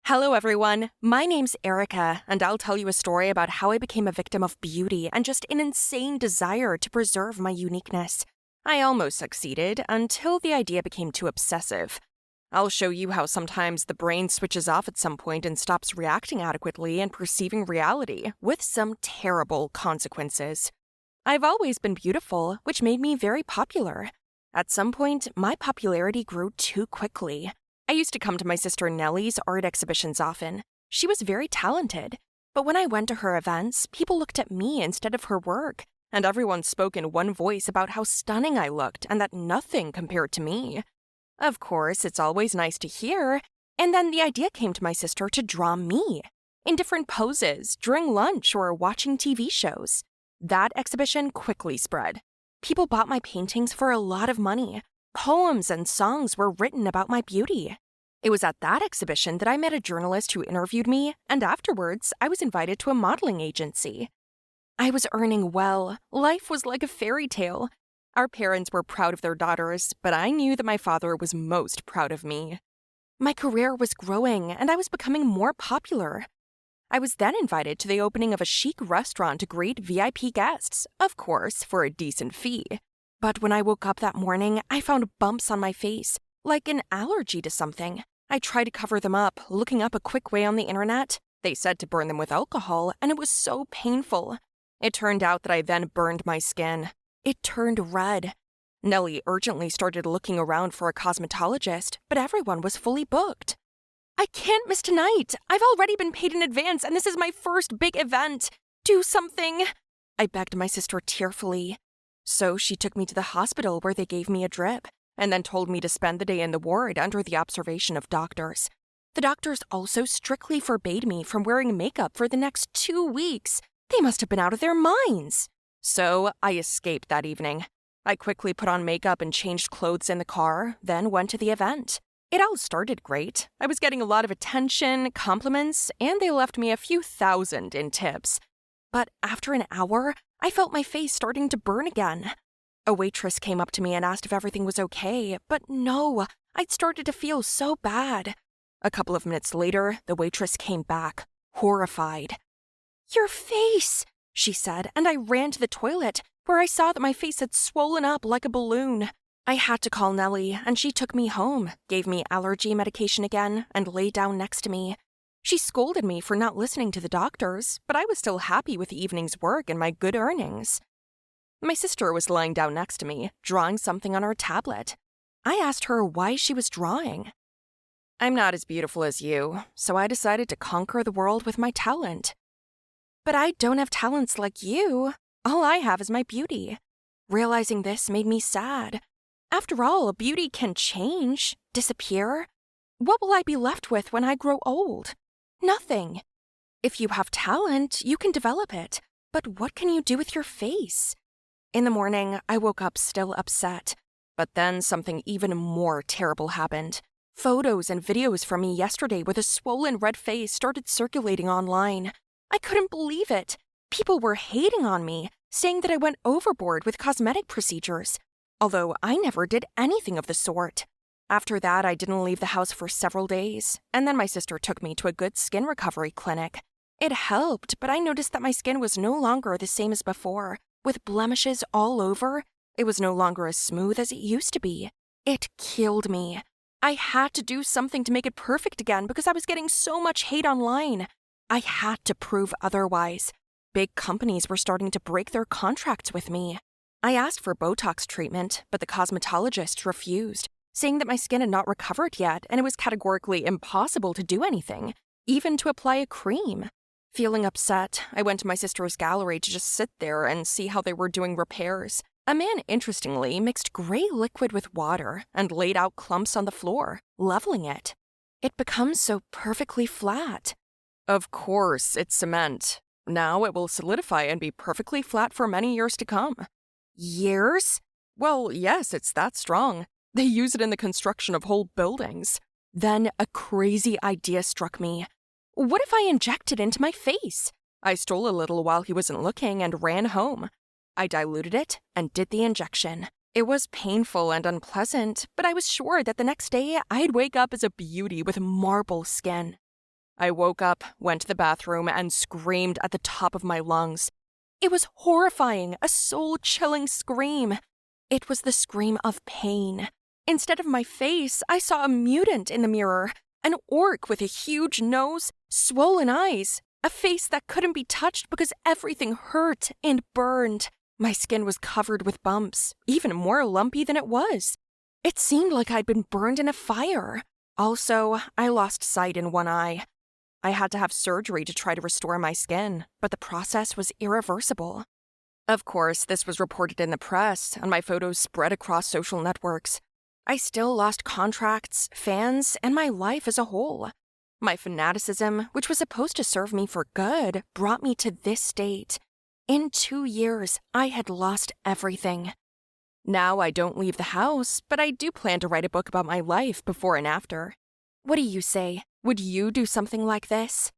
Hello, everyone. My name's Erica, and I'll tell you a story about how I became a victim of beauty and just an insane desire to preserve my uniqueness. I almost succeeded until the idea became too obsessive. I'll show you how sometimes the brain switches off at some point and stops reacting adequately and perceiving reality, with some terrible consequences. I've always been beautiful, which made me very popular. At some point, my popularity grew too quickly. I used to come to my sister Nellie's art exhibitions often. She was very talented, but when I went to her events, people looked at me instead of her work, and everyone spoke in one voice about how stunning I looked and that nothing compared to me. Of course, it's always nice to hear, and then the idea came to my sister to draw me in different poses during lunch or watching TV shows. That exhibition quickly spread. People bought my paintings for a lot of money. Poems and songs were written about my beauty. It was at that exhibition that I met a journalist who interviewed me, and afterwards, I was invited to a modeling agency. I was earning well. Life was like a fairy tale. Our parents were proud of their daughters, but I knew that my father was most proud of me. My career was growing, and I was becoming more popular. I was then invited to the opening of a chic restaurant to greet VIP guests, of course, for a decent fee. But when I woke up that morning, I found bumps on my face, like an allergy to something. I tried to cover them up, looking up a quick way on the internet. They said to burn them with alcohol, and it was so painful. It turned out that I then burned my skin. It turned red. Nellie urgently started looking around for a cosmetologist, but everyone was fully booked. I can't miss tonight. I've already been paid in advance, and this is my first big event. Do something, I begged my sister tearfully. So she took me to the hospital where they gave me a drip, and then told me to spend the day in the ward under the observation of doctors. The doctors also strictly forbade me from wearing makeup for the next 2 weeks. They must have been out of their minds. So I escaped that evening. I quickly put on makeup and changed clothes in the car, then went to the event. It all started great. I was getting a lot of attention, compliments, and they left me a few thousand in tips. But after an hour, I felt my face starting to burn again. A waitress came up to me and asked if everything was okay, but no, I'd started to feel so bad. A couple of minutes later, the waitress came back, horrified. "Your face," she said, and I ran to the toilet, where I saw that my face had swollen up like a balloon. I had to call Nellie, and she took me home, gave me allergy medication again, and lay down next to me. She scolded me for not listening to the doctors, but I was still happy with the evening's work and my good earnings. My sister was lying down next to me, drawing something on her tablet. I asked her why she was drawing. "I'm not as beautiful as you, so I decided to conquer the world with my talent." "But I don't have talents like you. All I have is my beauty." Realizing this made me sad. After all, beauty can change, disappear. What will I be left with when I grow old? Nothing. If you have talent, you can develop it. But what can you do with your face? In the morning, I woke up still upset. But then something even more terrible happened. Photos and videos from me yesterday with a swollen red face started circulating online. I couldn't believe it. People were hating on me, saying that I went overboard with cosmetic procedures, although I never did anything of the sort. After that, I didn't leave the house for several days, and then my sister took me to a good skin recovery clinic. It helped, but I noticed that my skin was no longer the same as before, with blemishes all over. It was no longer as smooth as it used to be. It killed me. I had to do something to make it perfect again because I was getting so much hate online. I had to prove otherwise. Big companies were starting to break their contracts with me. I asked for Botox treatment, but the cosmetologist refused, saying that my skin had not recovered yet and it was categorically impossible to do anything, even to apply a cream. Feeling upset, I went to my sister's gallery to just sit there and see how they were doing repairs. A man, interestingly, mixed gray liquid with water and laid out clumps on the floor, leveling it. It becomes so perfectly flat. Of course, it's cement. Now it will solidify and be perfectly flat for many years to come. Years? Well, yes, it's that strong. They use it in the construction of whole buildings. Then a crazy idea struck me. What if I injected into my face? I stole a little while he wasn't looking and ran home. I diluted it and did the injection. It was painful and unpleasant, but I was sure that the next day I'd wake up as a beauty with marble skin. I woke up, went to the bathroom, and screamed at the top of my lungs. It was horrifying, a soul-chilling scream. It was the scream of pain. Instead of my face, I saw a mutant in the mirror, an orc with a huge nose, swollen eyes, a face that couldn't be touched because everything hurt and burned. My skin was covered with bumps, even more lumpy than it was. It seemed like I'd been burned in a fire. Also, I lost sight in one eye. I had to have surgery to try to restore my skin, but the process was irreversible. Of course, this was reported in the press, and my photos spread across social networks. I still lost contracts, fans, and my life as a whole. My fanaticism, which was supposed to serve me for good, brought me to this state. In 2 years, I had lost everything. Now I don't leave the house, but I do plan to write a book about my life before and after. What do you say? Would you do something like this?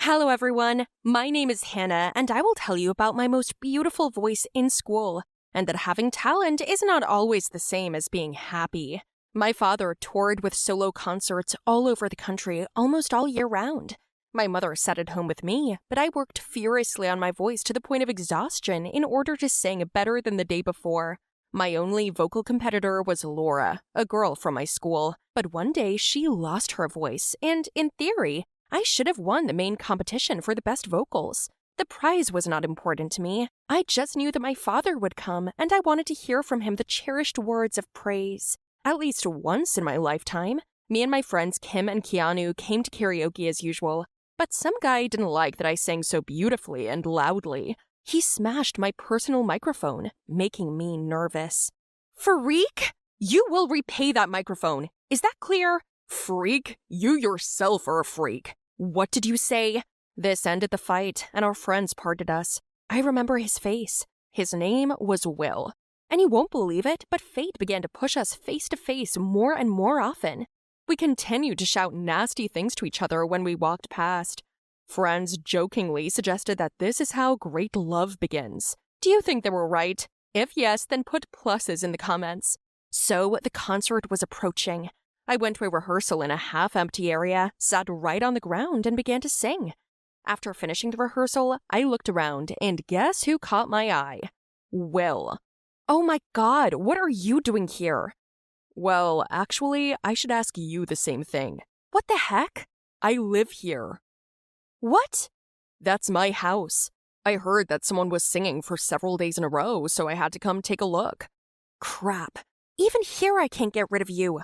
Hello everyone, my name is Hannah, and I will tell you about my most beautiful voice in school, and that having talent is not always the same as being happy. My father toured with solo concerts all over the country almost all year round. My mother sat at home with me, but I worked furiously on my voice to the point of exhaustion in order to sing better than the day before. My only vocal competitor was Laura, a girl from my school, but one day she lost her voice, and in theory, I should have won the main competition for the best vocals. The prize was not important to me. I just knew that my father would come, and I wanted to hear from him the cherished words of praise. At least once in my lifetime, me and my friends Kim and Keanu came to karaoke as usual, but some guy didn't like that I sang so beautifully and loudly. He smashed my personal microphone, making me nervous. Freak! You will repay that microphone. Is that clear? Freak? You yourself are a freak. What did you say? This ended the fight, and our friends parted us. I remember his face. His name was Will. And you won't believe it, but fate began to push us face to face more and more often. We continued to shout nasty things to each other when we walked past. Friends jokingly suggested that this is how great love begins. Do you think they were right? If yes, then put pluses in the comments. So the concert was approaching. I went to a rehearsal in a half-empty area, sat right on the ground, and began to sing. After finishing the rehearsal, I looked around, and guess who caught my eye? Will. Oh my God, what are you doing here? Well, actually, I should ask you the same thing. What the heck? I live here. What? That's my house. I heard that someone was singing for several days in a row, so I had to come take a look. Crap. Even here I can't get rid of you.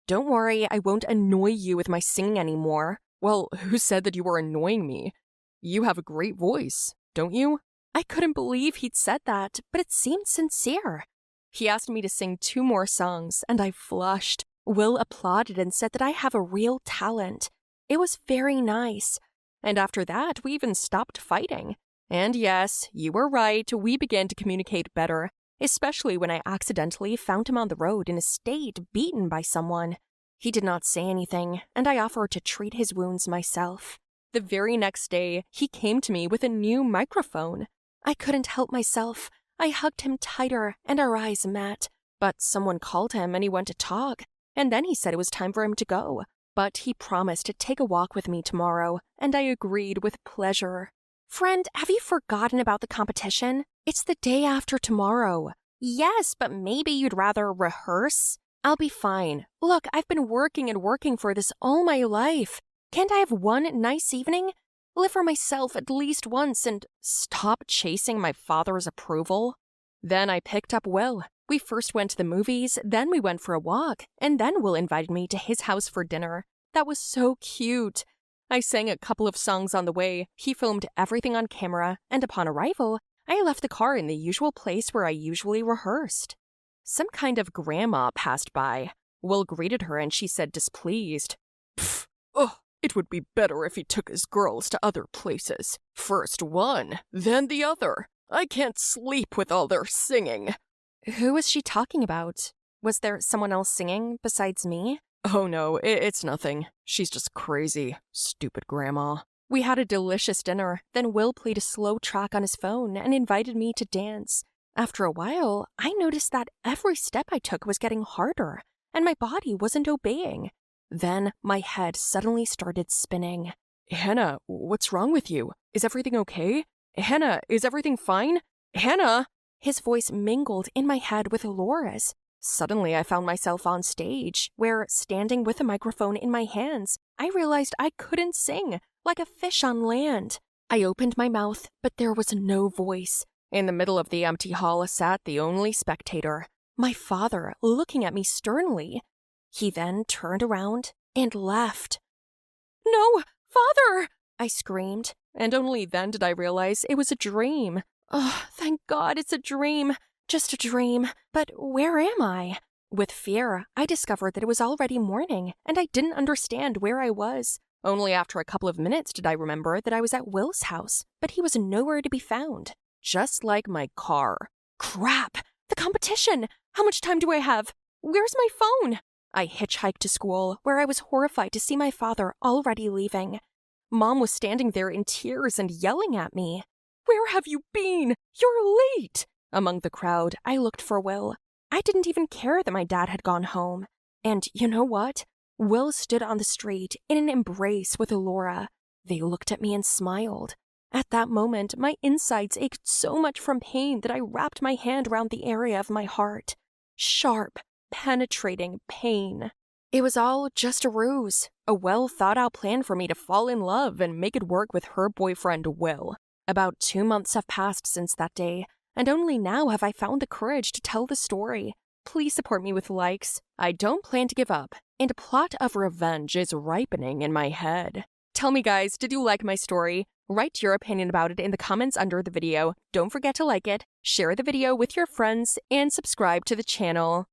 Don't worry, I won't annoy you with my singing anymore. Well, who said that you were annoying me? You have a great voice, don't you? I couldn't believe he'd said that, but it seemed sincere. He asked me to sing 2 more songs, and I flushed. Will applauded and said that I have a real talent. It was very nice. And after that, we even stopped fighting. And yes, you were right, we began to communicate better, especially when I accidentally found him on the road in a state beaten by someone. He did not say anything, and I offered to treat his wounds myself. The very next day, he came to me with a new microphone. I couldn't help myself. I hugged him tighter, and our eyes met. But someone called him, and he went to talk, and then he said it was time for him to go. But he promised to take a walk with me tomorrow, and I agreed with pleasure. Friend, have you forgotten about the competition? It's the day after tomorrow. Yes, but maybe you'd rather rehearse? I'll be fine. Look, I've been working and working for this all my life. Can't I have one nice evening? Live for myself at least once and stop chasing my father's approval? Then I picked up Will. We first went to the movies, then we went for a walk, and then Will invited me to his house for dinner. That was so cute. I sang a couple of songs on the way, he filmed everything on camera, and upon arrival, I left the car in the usual place where I usually rehearsed. Some kind of grandma passed by. Will greeted her and she said displeased, "Pfft, oh, it would be better if he took his girls to other places. First one, then the other. I can't sleep with all their singing." Who was she talking about? Was there someone else singing besides me? Oh no, it's nothing. She's just crazy. Stupid grandma. We had a delicious dinner, then Will played a slow track on his phone and invited me to dance. After a while, I noticed that every step I took was getting harder, and my body wasn't obeying. Then my head suddenly started spinning. Hannah, what's wrong with you? Is everything okay? Hannah, is everything fine? Hannah! His voice mingled in my head with Laura's. Suddenly, I found myself on stage, where, standing with a microphone in my hands, I realized I couldn't sing, like a fish on land. I opened my mouth, but there was no voice. In the middle of the empty hall sat the only spectator, my father, looking at me sternly. He then turned around and left. "No, father!" I screamed, and only then did I realize it was a dream. Oh, thank God it's a dream. Just a dream. But where am I? With fear, I discovered that it was already morning, and I didn't understand where I was. Only after a couple of minutes did I remember that I was at Will's house, but he was nowhere to be found. Just like my car. Crap! The competition! How much time do I have? Where's my phone? I hitchhiked to school, where I was horrified to see my father already leaving. Mom was standing there in tears and yelling at me. "Where have you been? You're late!" Among the crowd, I looked for Will. I didn't even care that my dad had gone home. And you know what? Will stood on the street in an embrace with Laura. They looked at me and smiled. At that moment, my insides ached so much from pain that I wrapped my hand around the area of my heart. Sharp, penetrating pain. It was all just a ruse, a well-thought-out plan for me to fall in love and make it work with her boyfriend, Will. About 2 months have passed since that day, and only now have I found the courage to tell the story. Please support me with likes. I don't plan to give up, and a plot of revenge is ripening in my head. Tell me, guys, did you like my story? Write your opinion about it in the comments under the video. Don't forget to like it, share the video with your friends, and subscribe to the channel.